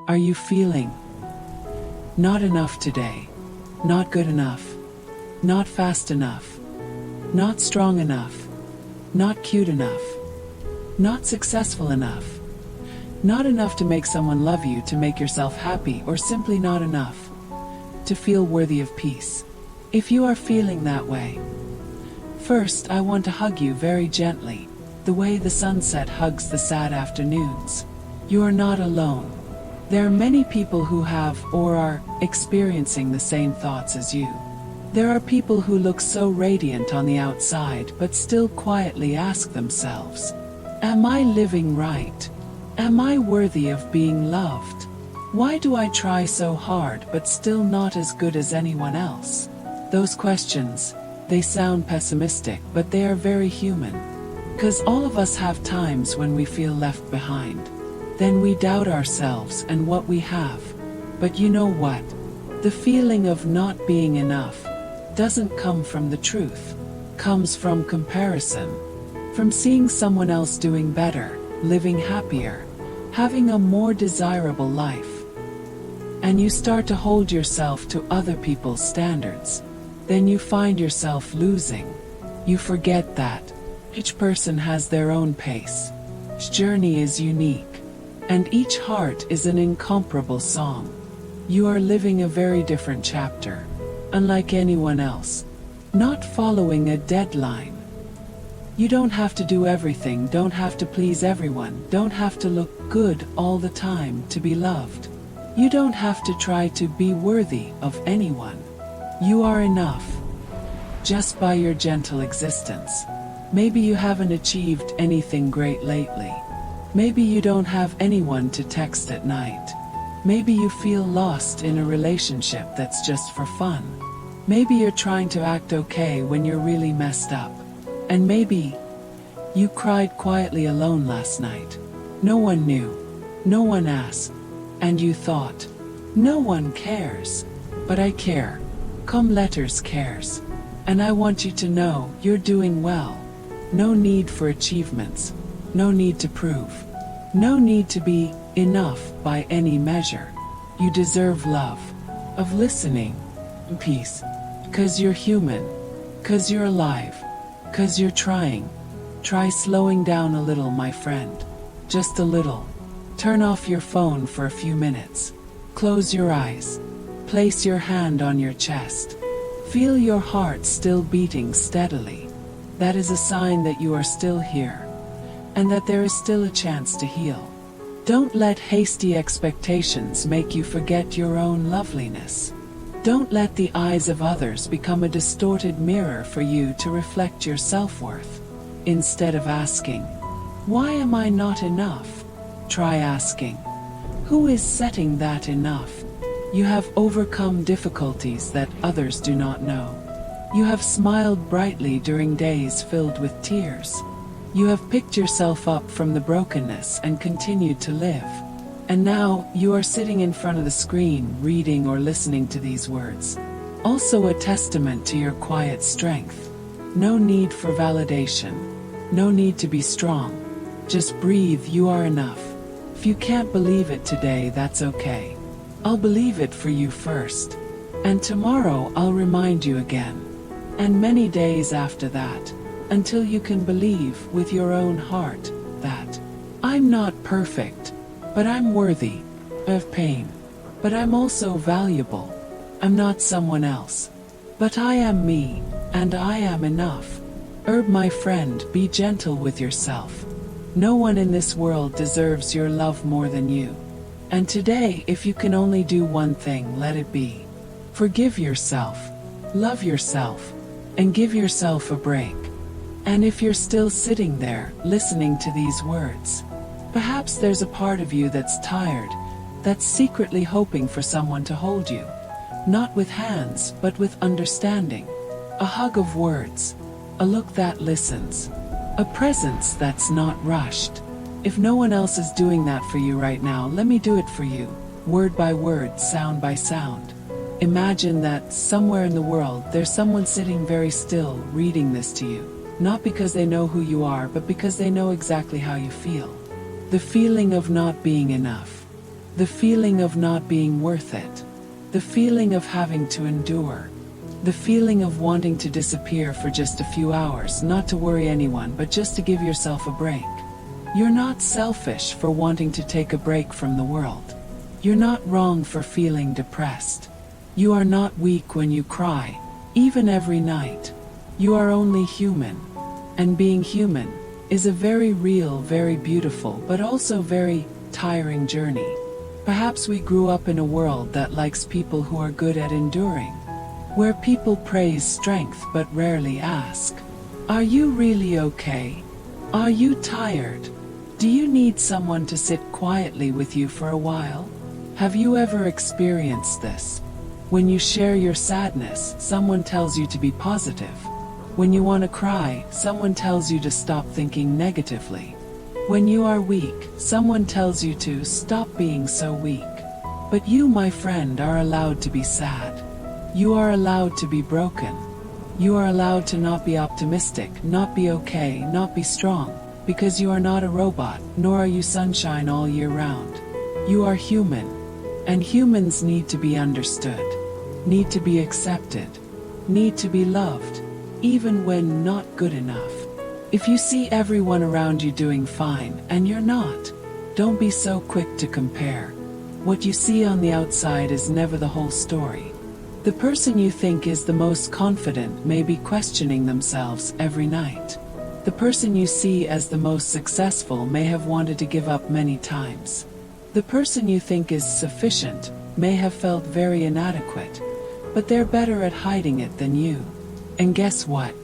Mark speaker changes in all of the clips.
Speaker 1: Are you feeling not enough today? Not good enough? Not fast enough? Not strong enough? Not cute enough? Not successful enough? Not enough to make someone love you, to make yourself happy, or simply not enough to feel worthy of peace? If you are feeling that way, first I want to hug you very gently, the way the sunset hugs the sad afternoons. You are not alone. There are many people who have or are experiencing the same thoughts as you. There are people who look so radiant on the outside but still quietly ask themselves, am I living right? Am I worthy of being loved? Why do I try so hard but still not as good as anyone else? Those questions, they sound pessimistic, but they are very human. Because all of us have times when we feel left behind. Then we doubt ourselves and what we have. But you know what? The feeling of not being enough doesn't come from the truth. Comes from comparison. From seeing someone else doing better, living happier, having a more desirable life. And you start to hold yourself to other people's standards. Then you find yourself losing. You forget that each person has their own pace. Each journey is unique. And each heart is an incomparable song. You are living a very different chapter, unlike anyone else. Not following a deadline. You don't have to do everything, don't have to please everyone, don't have to look good all the time to be loved. You don't have to try to be worthy of anyone. You are enough, just by your gentle existence. Maybe you haven't achieved anything great lately. Maybe you don't have anyone to text at night. Maybe you feel lost in a relationship that's just for fun. Maybe you're trying to act okay when you're really messed up. And maybe you cried quietly alone last night. No one knew. No one asked. And you thought, no one cares. But I care. Come letters cares. And I want you to know you're doing well. No need for achievements. No need to prove. No need to be enough by any measure. You deserve love, of listening, and peace. 'Cause you're human. 'Cause you're alive. 'Cause you're trying. Try slowing down a little, my friend. Just a little. Turn off your phone for a few minutes. Close your eyes. Place your hand on your chest. Feel your heart still beating steadily. That is a sign that you are still here, and that there is still a chance to heal. Don't let hasty expectations make you forget your own loveliness. Don't let the eyes of others become a distorted mirror for you to reflect your self-worth. Instead of asking, why am I not enough? Try asking, who is setting that enough? You have overcome difficulties that others do not know. You have smiled brightly during days filled with tears. You have picked yourself up from the brokenness and continued to live. And now, you are sitting in front of the screen, reading or listening to these words. Also a testament to your quiet strength. No need for validation. No need to be strong. Just breathe, you are enough. If you can't believe it today, that's okay. I'll believe it for you first. And tomorrow I'll remind you again. And many days after that. Until you can believe with your own heart that I'm not perfect, but I'm worthy of pain. But I'm also valuable. I'm not someone else. But I am me, and I am enough. My friend, be gentle with yourself. No one in this world deserves your love more than you. And today, if you can only do one thing, let it be. Forgive yourself, love yourself, and give yourself a break. And if you're still sitting there, listening to these words, perhaps there's a part of you that's tired, that's secretly hoping for someone to hold you. Not with hands, but with understanding. A hug of words. A look that listens. A presence that's not rushed. If no one else is doing that for you right now, let me do it for you. Word by word, sound by sound. Imagine that somewhere in the world, there's someone sitting very still, reading this to you. Not because they know who you are, but because they know exactly how you feel. The feeling of not being enough. The feeling of not being worth it. The feeling of having to endure. The feeling of wanting to disappear for just a few hours, not to worry anyone but just to give yourself a break. You're not selfish for wanting to take a break from the world. You're not wrong for feeling depressed. You are not weak when you cry, even every night. You are only human. And being human is a very real, very beautiful, but also very tiring journey. Perhaps we grew up in a world that likes people who are good at enduring, where people praise strength but rarely ask, "Are you really okay? Are you tired? Do you need someone to sit quietly with you for a while?" Have you ever experienced this? When you share your sadness, someone tells you to be positive. When you want to cry, someone tells you to stop thinking negatively. When you are weak, someone tells you to stop being so weak. But you, my friend, are allowed to be sad. You are allowed to be broken. You are allowed to not be optimistic, not be okay, not be strong, because you are not a robot, nor are you sunshine all year round. You are human, and humans need to be understood, need to be accepted, need to be loved, even when not good enough. If you see everyone around you doing fine and you're not, don't be so quick to compare. What you see on the outside is never the whole story. The person you think is the most confident may be questioning themselves every night. The person you see as the most successful may have wanted to give up many times. The person you think is sufficient may have felt very inadequate, but they're better at hiding it than you. And guess what?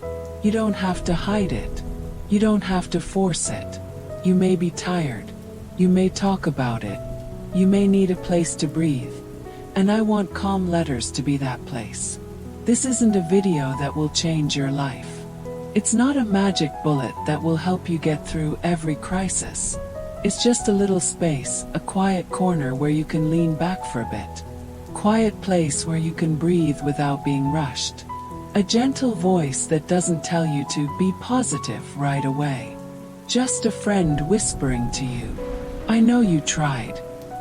Speaker 1: You don't have to hide it. You don't have to force it. You may be tired. You may talk about it. You may need a place to breathe. And I want Calm Letters to be that place. This isn't a video that will change your life. It's not a magic bullet that will help you get through every crisis. It's just a little space, a quiet corner where you can lean back for a bit. Quiet place where you can breathe without being rushed. A gentle voice that doesn't tell you to be positive right away. Just a friend whispering to you, "I know you tried,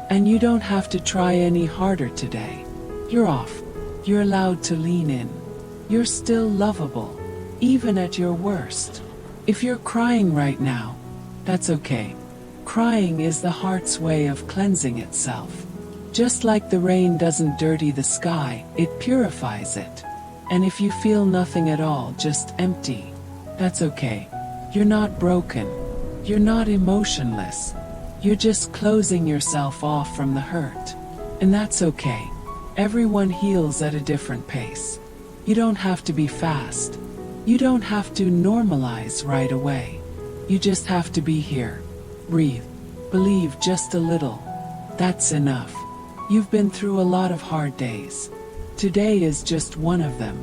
Speaker 1: and you don't have to try any harder today. You're off. You're allowed to lean in. You're still lovable, even at your worst. If you're crying right now, that's okay. Crying is the heart's way of cleansing itself. Just like the rain doesn't dirty the sky, it purifies it. And if you feel nothing at all, just empty, that's okay. You're not broken. You're not emotionless. You're just closing yourself off from the hurt. And that's okay. Everyone heals at a different pace. You don't have to be fast. You don't have to normalize right away. You just have to be here. Breathe. Believe just a little. That's enough. You've been through a lot of hard days. Today is just one of them.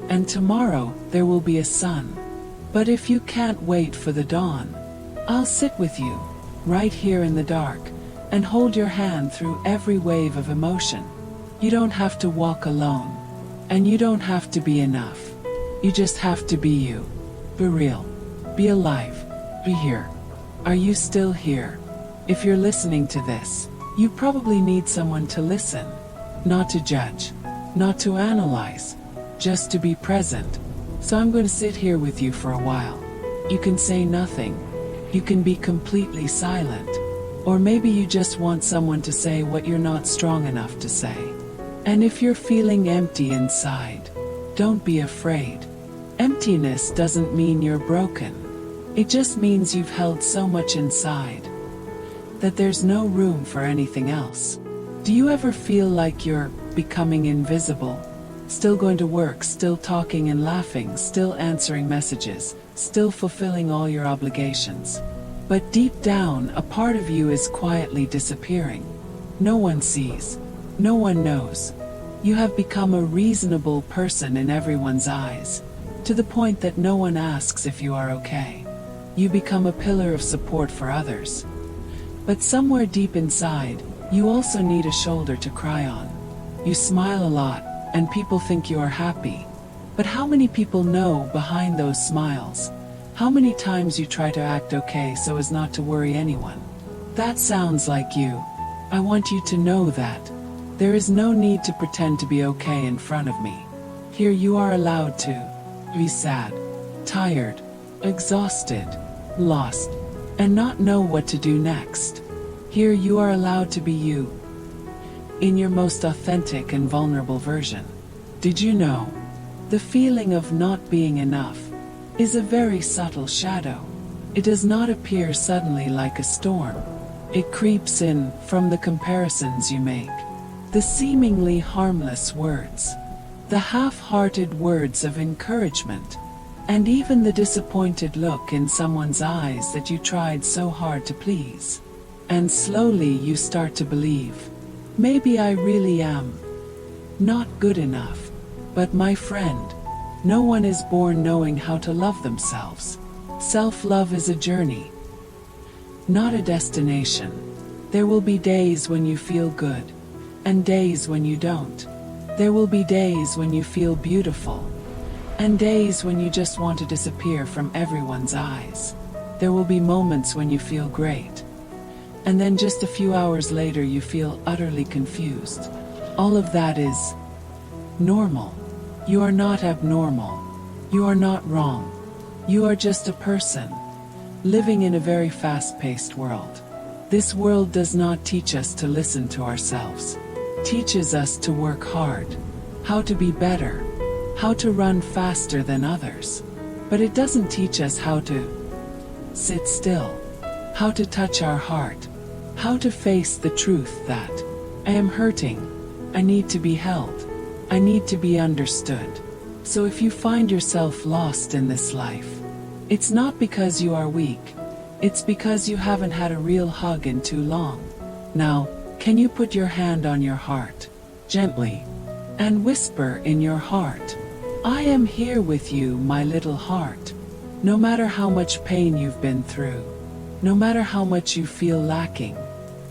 Speaker 1: And tomorrow there will be a sun. But if you can't wait for the dawn, I'll sit with you, right here in the dark, and hold your hand through every wave of emotion. You don't have to walk alone. And you don't have to be enough. You just have to be you. Be real. Be alive. Be here. Are you still here? If you're listening to this, you probably need someone to listen, not to judge. Not to analyze, just to be present. So I'm going to sit here with you for a while. You can say nothing. You can be completely silent. Or maybe you just want someone to say what you're not strong enough to say. And if you're feeling empty inside, don't be afraid. Emptiness doesn't mean you're broken. It just means you've held so much inside that there's no room for anything else. Do you ever feel like you're becoming invisible? Still going to work, still talking and laughing, still answering messages, still fulfilling all your obligations. But deep down, a part of you is quietly disappearing. No one sees. No one knows. You have become a reasonable person in everyone's eyes, to the point that no one asks if you are okay. You become a pillar of support for others. But somewhere deep inside, you also need a shoulder to cry on. You smile a lot, and people think you are happy. But how many people know behind those smiles? How many times you try to act okay so as not to worry anyone? That sounds like you. I want you to know that there is no need to pretend to be okay in front of me. Here you are allowed to be sad, tired, exhausted, lost, and not know what to do next. Here you are allowed to be you, in your most authentic and vulnerable version. Did you know? The feeling of not being enough is a very subtle shadow. It does not appear suddenly like a storm. It creeps in from the comparisons you make, the seemingly harmless words, the half-hearted words of encouragement, and even the disappointed look in someone's eyes that you tried so hard to please. And slowly you start to believe, maybe I really am not good enough. But my friend, no one is born knowing how to love themselves. Self-love is a journey, not a destination. There will be days when you feel good, and days when you don't. There will be days when you feel beautiful, and days when you just want to disappear from everyone's eyes. There will be moments when you feel great, and then just a few hours later you feel utterly confused. All of that is normal. You are not abnormal. You are not wrong. You are just a person living in a very fast-paced world. This world does not teach us to listen to ourselves. It teaches us to work hard, how to be better, how to run faster than others. But it doesn't teach us how to sit still, how to touch our heart, how to face the truth that I am hurting, I need to be held, I need to be understood. So if you find yourself lost in this life, it's not because you are weak, it's because you haven't had a real hug in too long. Now, can you put your hand on your heart, gently, and whisper in your heart, I am here with you, my little heart. No matter how much pain you've been through, no matter how much you feel lacking,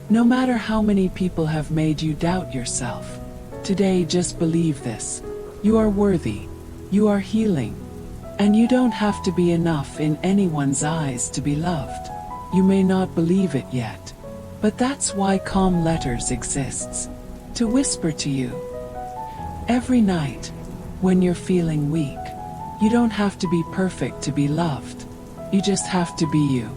Speaker 1: no matter how many people have made you doubt yourself, today just believe this. You are worthy, you are healing, and you don't have to be enough in anyone's eyes to be loved. You may not believe it yet, but that's why Calm Letters exists, to whisper to you every night when you're feeling weak. You don't have to be perfect to be loved. You just have to be you.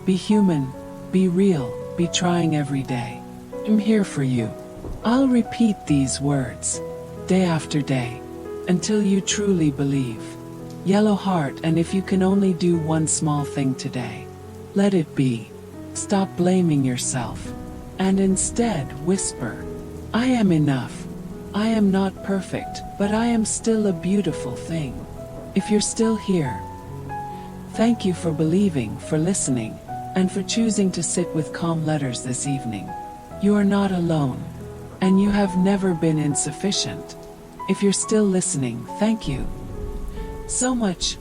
Speaker 1: Be human, be real, be trying every day. I'm here for you. I'll repeat these words day after day until you truly believe. Yellow heart, and if you can only do one small thing today, let it be. Stop blaming yourself and instead whisper, I am enough. I am not perfect, but I am still a beautiful thing. If you're still here, thank you for believing, for listening, and for choosing to sit with Calm Letters this evening. You are not alone, and you have never been insufficient. If you're still listening, thank you so much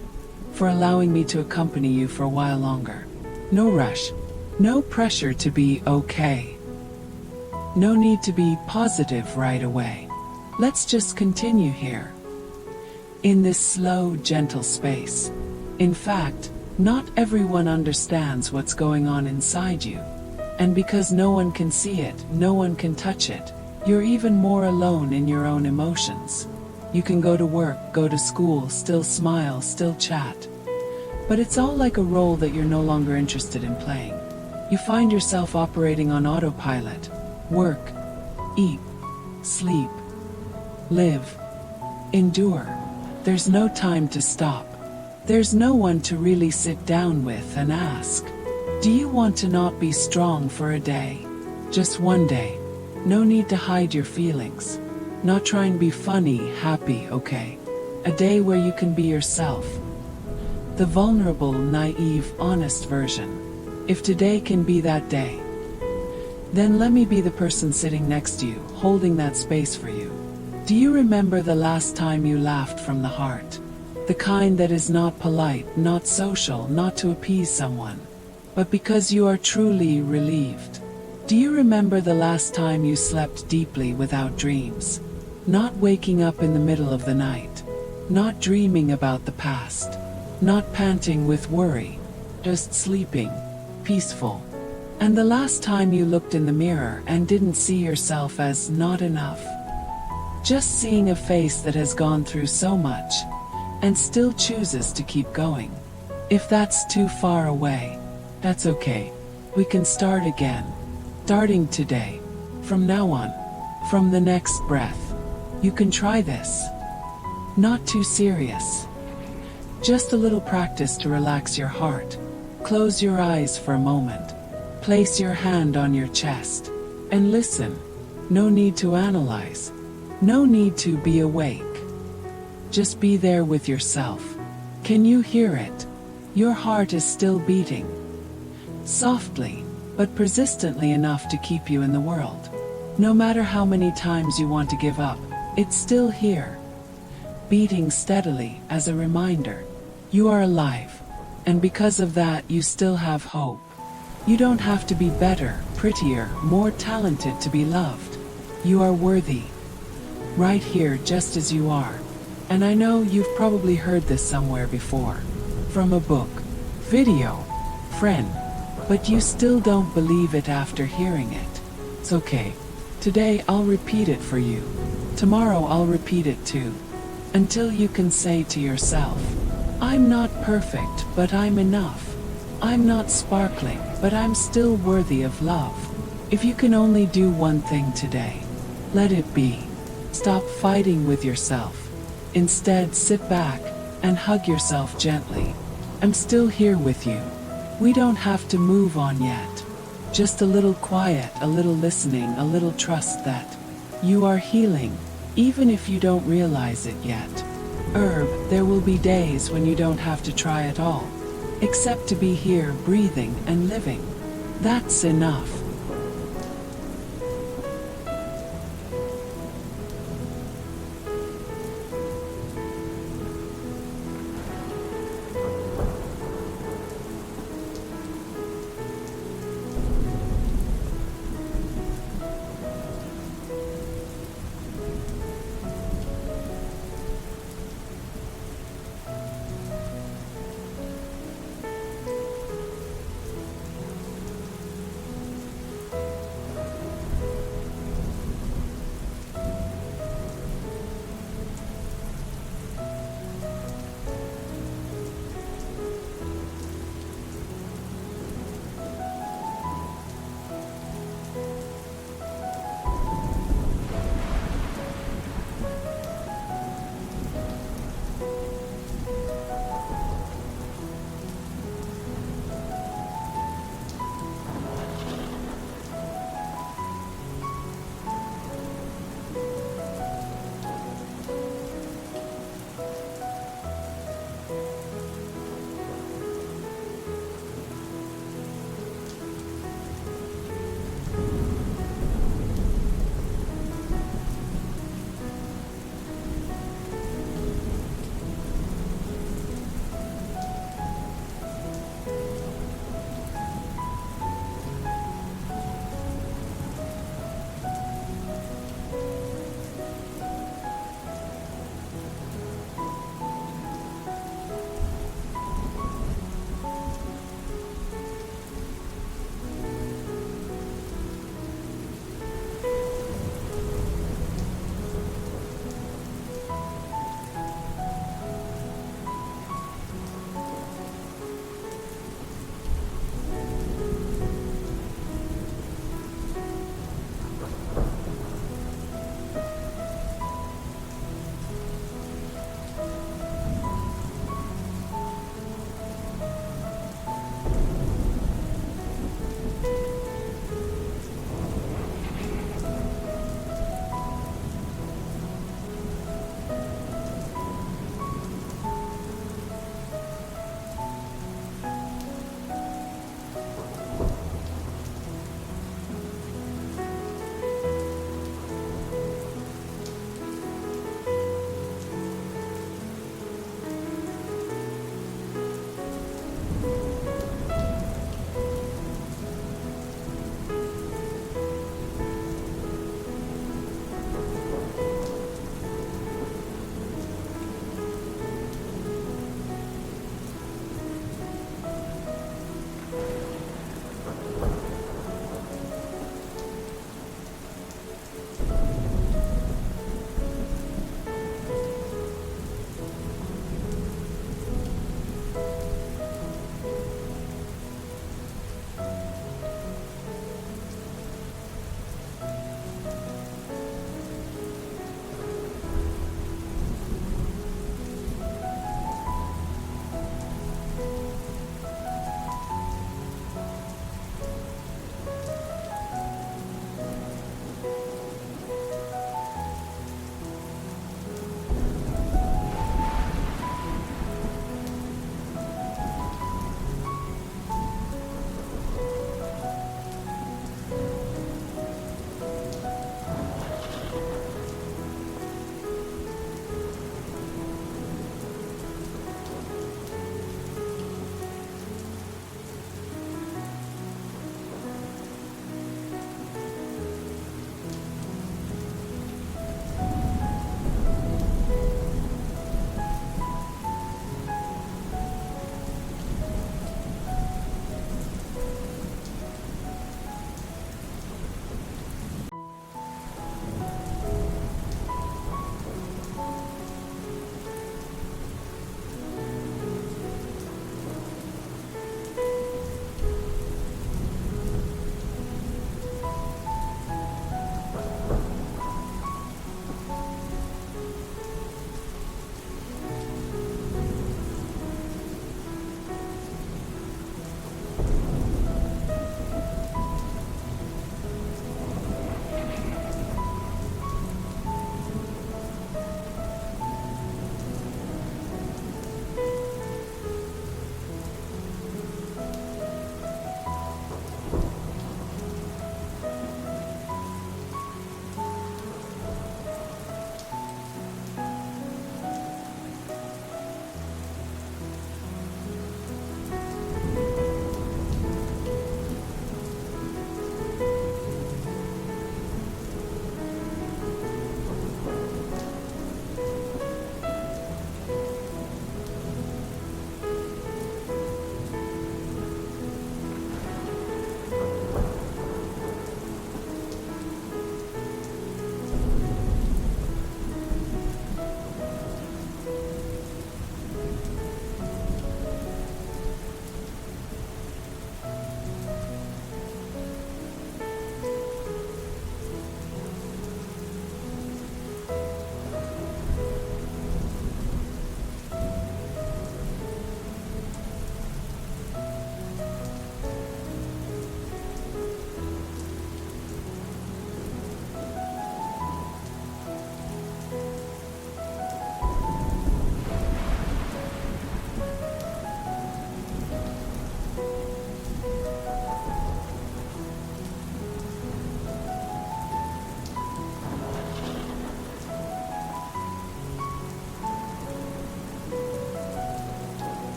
Speaker 1: for allowing me to accompany you for a while longer. No rush, no pressure to be okay. No need to be positive right away. Let's just continue here, in this slow, gentle space. In fact, not everyone understands what's going on inside you. And because no one can see it, no one can touch it, you're even more alone in your own emotions. You can go to work, go to school, still smile, still chat. But it's all like a role that you're no longer interested in playing. You find yourself operating on autopilot. Work, eat, sleep, live, endure. There's no time to stop. There's no one to really sit down with and ask, do you want to not be strong for a day? Just one day. No need to hide your feelings. Not try and be funny, happy, okay. A day where you can be yourself. The vulnerable, naive, honest version. If today can be that day, then let me be the person sitting next to you, holding that space for you. Do you remember the last time you laughed from the heart? The kind that is not polite, not social, not to appease someone, but because you are truly relieved. Do you remember the last time you slept deeply without dreams? Not waking up in the middle of the night, not dreaming about the past, not panting with worry, just sleeping, peaceful, And the last time you looked in the mirror and didn't see yourself as not enough. Just seeing a face that has gone through so much and still chooses to keep going. If that's too far away, that's okay. We can start again. Starting today. From now on. From the next breath. You can try this. Not too serious. Just a little practice to relax your heart. Close your eyes for a moment. Place your hand on your chest and listen. No need to analyze. No need to be awake. Just be there with yourself. Can you hear it? Your heart is still beating. Softly, but persistently enough to keep you in the world. No matter how many times you want to give up, it's still here. Beating steadily as a reminder. You are alive. And because of that, you still have hope. You don't have to be better, prettier, more talented to be loved. You are worthy. Right here just as you are. And I know you've probably heard this somewhere before. From a book, video, friend. But you still don't believe it after hearing it. It's okay. Today I'll repeat it for you. Tomorrow I'll repeat it too. Until you can say to yourself, I'm not perfect, but I'm enough. I'm not sparkling, but I'm still worthy of love. If you can only do one thing today, let it be. Stop fighting with yourself. Instead, sit back and hug yourself gently. I'm still here with you. We don't have to move on yet. Just a little quiet, a little listening, a little trust that you are healing, even if you don't realize it yet. There will be days when you don't have to try at all. Except to be here, breathing and living. That's enough.